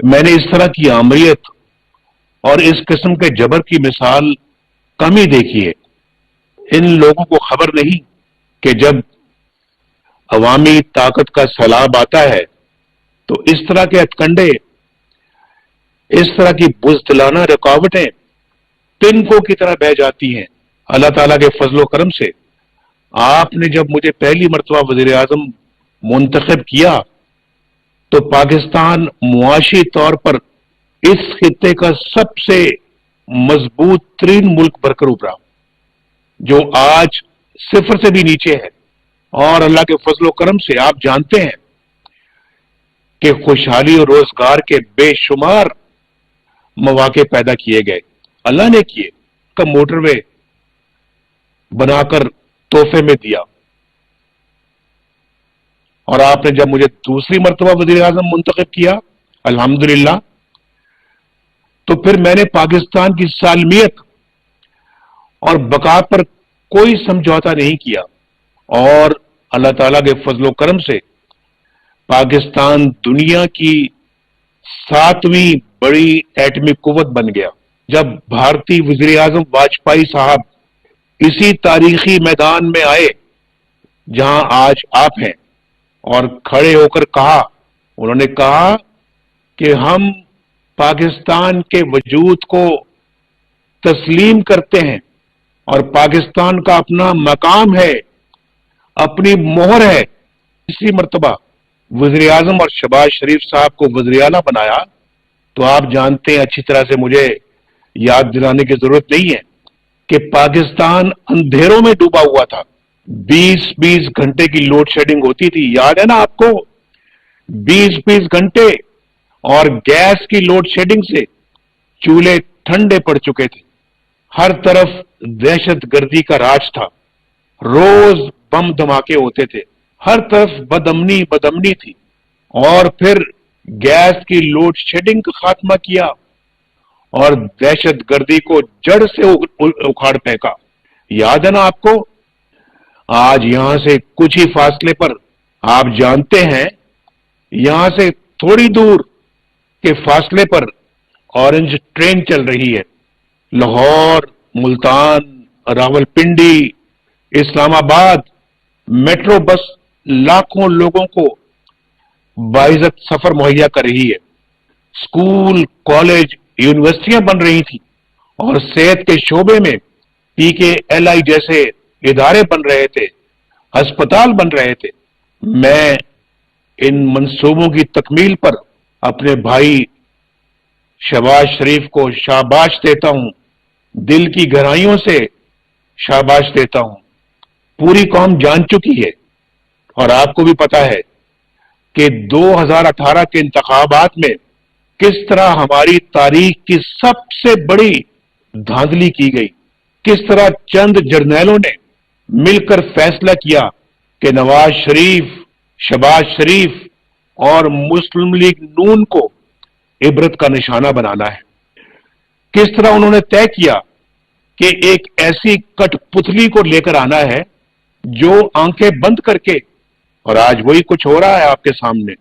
मैंने इस तरह की आमरीत और इस किस्म के जबर की मिसाल कम ही देखी है। इन लोगों को खबर नहीं कि जब अवामी ताकत का सैलाब आता है तो इस तरह के हथकंडे, इस तरह की बुज़दिलाना रुकावटें तिनकों की तरह बह जाती हैं। अल्लाह ताला के फजलो करम से आपने जब मुझे पहली मरतबा वज़ीर आज़म मुंतखब किया तो पाकिस्तान मुआशी तौर पर इस खित्ते का सबसे मजबूत तरीन मुल्क बनकर उभरा, जो आज सिफर से भी नीचे है। और अल्लाह के फजलो करम से आप जानते हैं कि खुशहाली और रोजगार के बेशुमार मौके पैदा किए गए, अल्लाह ने किए। का मोटरवे बनाकर तोहफे में दिया। और आपने जब मुझे दूसरी मरतबा वज़ीर आज़म मुंतखब किया, अल्हम्दुलिल्लाह, तो फिर मैंने पाकिस्तान की सालमियत और बका पर कोई समझौता नहीं किया। और अल्लाह ताला के फजलो करम से पाकिस्तान दुनिया की 7वीं बड़ी एटमी कुव्वत बन गया। जब भारतीय वज़ीर आज़म वाजपेयी साहब इसी तारीखी मैदान में आए जहां आज आप हैं, और खड़े होकर कहा, उन्होंने कहा कि हम पाकिस्तान के वजूद को तस्लीम करते हैं और पाकिस्तान का अपना मकाम है, अपनी मोहर है। तीसरी मरतबा वज़ीर आज़म और शहबाज शरीफ साहब को वज़ीर आला बनाया तो आप जानते हैं अच्छी तरह से, मुझे याद दिलाने की जरूरत नहीं है कि पाकिस्तान अंधेरों में डूबा हुआ था। 20-20 घंटे की लोड शेडिंग होती थी, याद है ना आपको? 20-20 घंटे, और गैस की लोड शेडिंग से चूल्हे ठंडे पड़ चुके थे। हर तरफ दहशत गर्दी का राज था, रोज बम धमाके होते थे, हर तरफ बदअमनी बदअमनी थी। और फिर गैस की लोड शेडिंग का खात्मा किया और दहशत गर्दी को जड़ से उखाड़ फेंका। याद है ना आपको? आज यहां से कुछ ही फासले पर, आप जानते हैं, यहां से थोड़ी दूर के फासले पर ऑरेंज ट्रेन चल रही है। लाहौर, मुल्तान, रावलपिंडी, इस्लामाबाद मेट्रो बस लाखों लोगों को बाइज्जत सफर मुहैया कर रही है। स्कूल, कॉलेज, यूनिवर्सिटियां बन रही थी और सेहत के शोबे में PKLI जैसे इदारे बन रहे थे, अस्पताल बन रहे थे। मैं इन मंसूबों की तकमील पर अपने भाई शहबाज शरीफ को शाबाश देता हूं, दिल की गहराइयों से शाबाश देता हूं। पूरी कौम जान चुकी है और आपको भी पता है कि 2018 के इंतखाबात में किस तरह हमारी तारीख की सबसे बड़ी धांधली की गई, किस तरह चंद जर्नैलों ने मिलकर फैसला किया कि नवाज शरीफ, शहबाज शरीफ और मुस्लिम लीग नून को इबरत का निशाना बनाना है। किस तरह उन्होंने तय किया कि एक ऐसी कठपुतली को लेकर आना है जो आंखें बंद करके, और आज वही कुछ हो रहा है आपके सामने,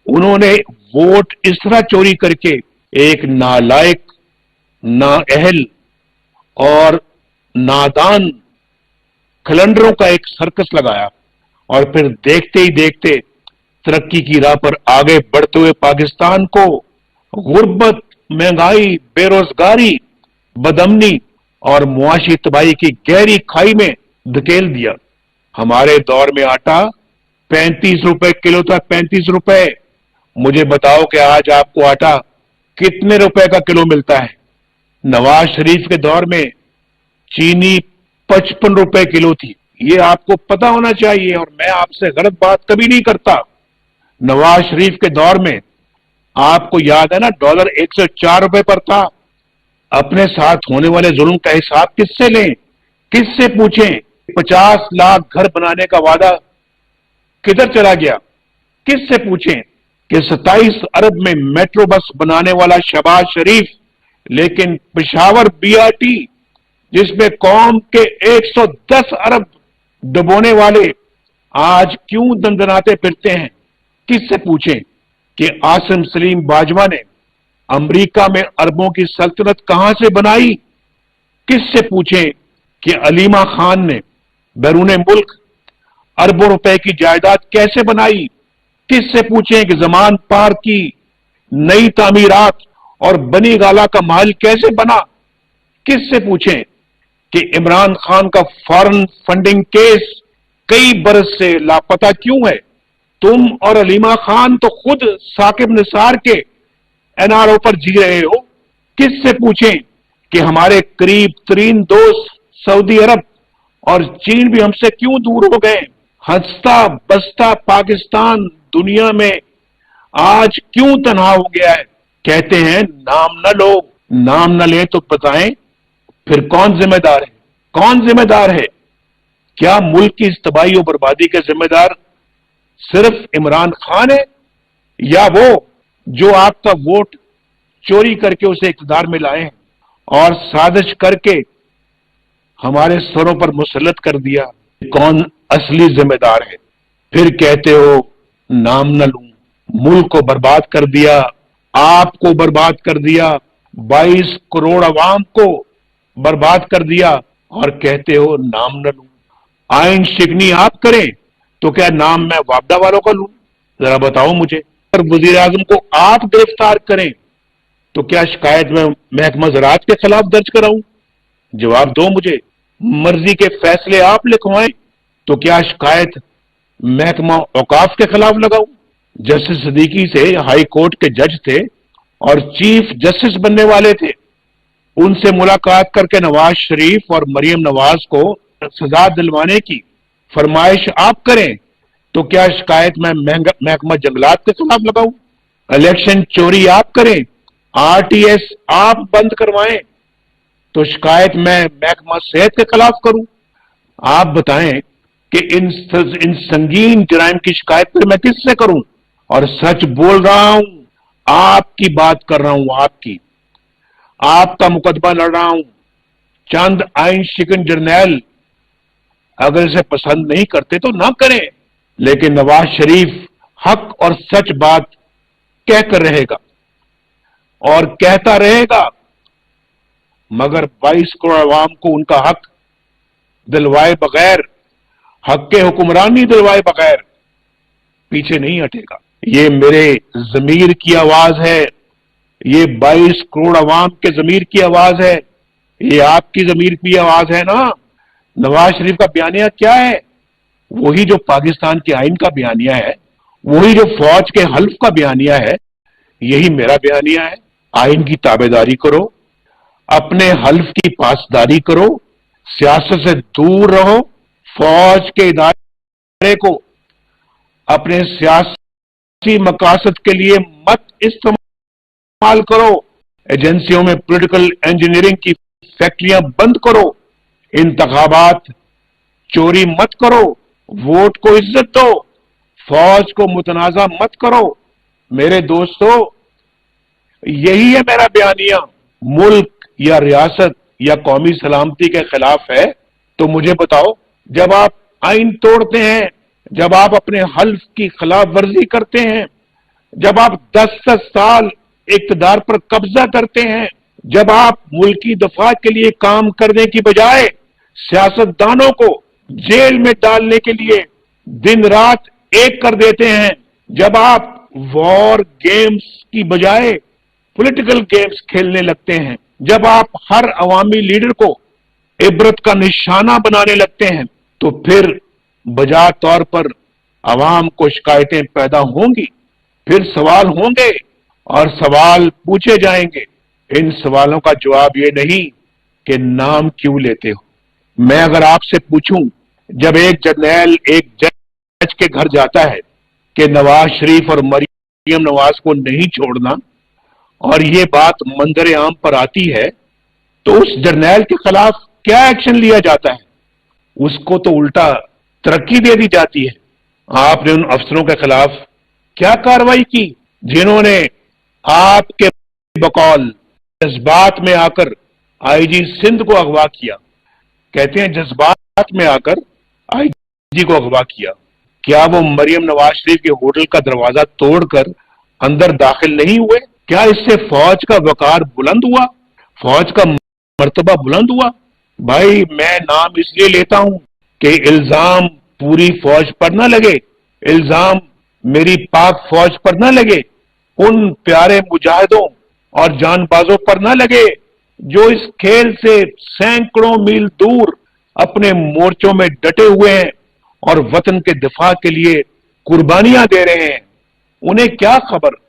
उन्होंने वोट इस तरह चोरी करके एक नालायक, नाअहल और नादान खलंडरों का एक सर्कस लगाया। और फिर देखते ही देखते तरक्की की राह पर आगे बढ़ते हुए पाकिस्तान को गुर्बत, महंगाई, बेरोजगारी, बदअमनी और मुआशी तबाही की गहरी खाई में धकेल दिया। हमारे दौर में आटा 35 रुपए किलो था, 35 रुपए। मुझे बताओ कि आज आपको आटा कितने रुपए का किलो मिलता है? नवाज शरीफ के दौर में चीनी 55 रुपए किलो थी, ये आपको पता होना चाहिए, और मैं आपसे गलत बात कभी नहीं करता। नवाज शरीफ के दौर में आपको याद है ना, डॉलर 104 रुपए पर था। अपने साथ होने वाले जुल्म का हिसाब किससे लें, किससे पूछें? 50 लाख घर बनाने का वादा किधर चला गया, किससे पूछें? कि 27 अरब में मेट्रो बस बनाने वाला शहबाज शरीफ, लेकिन पेशावर BRT जिसमें कौम के 110 अरब डुबोने वाले आज क्यों दंदनाते फिरते हैं, किससे पूछें? کہ आसिम सलीम बाजवा ने अमेरिका में अरबों की सल्तनत कहां से बनाई? किससे पूछें कि अलीमा खान ने बैरून मुल्क अरबों रुपए की जायदाद कैसे बनाई? किससे पूछें कि जमान पार की नई तामीरात और बनी गाला का महल कैसे बना? किससे पूछें कि इमरान खान का फॉरेन फंडिंग केस कई बरस से लापता क्यों है? तुम और अलीमा खान तो खुद साकिब निसार के एनआरओ पर जी रहे हो। किससे पूछें कि हमारे करीब तरीन दोस्त सऊदी अरब और चीन भी हमसे क्यों दूर हो गए? हंसता बसता पाकिस्तान दुनिया में आज क्यों तन्हा हो गया है? कहते हैं नाम न लो, नाम न ले तो बताएं फिर कौन जिम्मेदार है? कौन जिम्मेदार है? क्या मुल्क की इस तबाही और बर्बादी के जिम्मेदार सिर्फ इमरान खान है, या वो जो आपका वोट चोरी करके उसे इक़्तिदार में लाए हैं और साजिश करके हमारे सरों पर मुसल्लत कर दिया? कौन असली जिम्मेदार है? फिर कहते हो नाम न लूं। मुल्क को बर्बाद कर दिया, आपको बर्बाद कर दिया, 22 करोड़ अवाम को बर्बाद कर दिया और कहते हो नाम न लूं। आइन शिकनी आप करें तो क्या नाम मैं वापदा वालों का लूं? जरा बताओ मुझे। अगर वजीर आजम को आप गिरफ्तार करें तो क्या शिकायत में महकमा ज़राअत के खिलाफ दर्ज कराऊं? जवाब दो मुझे। मर्जी के फैसले आप लिखवाएं तो क्या शिकायत महकमा औकाफ के खिलाफ लगाऊं? जस्टिस सिद्दीकी से हाई कोर्ट के जज थे और चीफ जस्टिस बनने वाले थे। उनसे मुलाकात करके नवाज शरीफ और मरियम नवाज को सजा दिलवाने की फरमाइश आप करें तो क्या शिकायत मैं महकमा जंगलात के खिलाफ लगाऊं? इलेक्शन चोरी आप करें, आरटीएस आप बंद करवाएं तो शिकायत मैं महकमा सेहत के खिलाफ करूं? आप बताएं कि इन संगीन जराइम की शिकायत फिर मैं किससे करूं? और सच बोल रहा हूं, आपकी बात कर रहा हूं, आपका मुकदमा लड़ रहा हूं। चंद आइन शिकन जर्नैल अगर इसे पसंद नहीं करते तो ना करें, लेकिन नवाज शरीफ हक और सच बात कहकर रहेगा और कहता रहेगा, मगर 22 करोड़ अवाम को उनका हक दिलवाए बगैर, हक के हुक्मरानी दिलवाए बगैर पीछे नहीं हटेगा। ये मेरे जमीर की आवाज है, ये 22 करोड़ अवाम के जमीर की आवाज है, ये आपकी जमीर की आवाज है ना। नवाज शरीफ का बयानिया क्या है? वही जो पाकिस्तान के आइन का बयानिया है, वही जो फौज के हल्फ का बयानिया है, यही मेरा बयानिया है। आइन की ताबेदारी करो, अपने हल्फ की पासदारी करो, सियासत से दूर रहो, फौज के इदारे को अपने सियासी मकासद के लिए मत इस्तेमाल करो, एजेंसियों में पॉलिटिकल इंजीनियरिंग की फैक्ट्रियां बंद करो, इंतखाबात चोरी मत करो, वोट को इज्जत दो, फौज को मुतनाजा मत करो। मेरे दोस्तों, यही है मेरा बयानिया। मुल्क या रियासत या कौमी सलामती के खिलाफ है तो मुझे बताओ। जब आप आइन तोड़ते हैं, जब आप अपने हल्फ की खिलाफ वर्जी करते हैं, जब आप 10-10 साल इक्तदार पर कब्जा करते हैं, जब आप मुल्की दफा के लिए काम करने की बजाय सियासतदानों को जेल में डालने के लिए दिन रात एक कर देते हैं, जब आप वॉर गेम्स की बजाय पॉलिटिकल गेम्स खेलने लगते हैं, जब आप हर अवामी लीडर को इबरत का निशाना बनाने लगते हैं, तो फिर बजा तौर पर अवाम को शिकायतें पैदा होंगी, फिर सवाल होंगे और सवाल पूछे जाएंगे। इन सवालों का जवाब ये नहीं कि नाम क्यों लेते हो। मैं अगर आपसे पूछूं, जब एक जर्नैल एक जज के घर जाता है कि नवाज शरीफ और मरियम नवाज को नहीं छोड़ना, और ये बात मंजर आम पर आती है, तो उस जर्नैल के खिलाफ क्या एक्शन लिया जाता है? उसको तो उल्टा तरक्की दे दी जाती है। आपने उन अफसरों के खिलाफ क्या कार्रवाई की जिन्होंने आपके बकौल जज्बात में आकर आईजी सिंध को अगवा किया? कहते हैं जज्बात में आकर आईजी को अगवा किया। क्या वो मरियम नवाज शरीफ के होटल का दरवाजा तोड़कर اندر داخل نہیں ہوئے؟ کیا اس سے فوج کا وقار بلند ہوا؟ فوج کا مرتبہ بلند ہوا؟ بھائی میں نام اس لیے لیتا ہوں کہ الزام پوری فوج پر نہ لگے، الزام میری پاک فوج پر نہ لگے، ان پیارے مجاہدوں اور جان بازوں پر نہ لگے جو اس کھیل سے سینکڑوں میل دور اپنے مورچوں میں ڈٹے ہوئے ہیں اور وطن کے دفاع کے لیے قربانیاں دے رہے ہیں۔ انہیں کیا خبر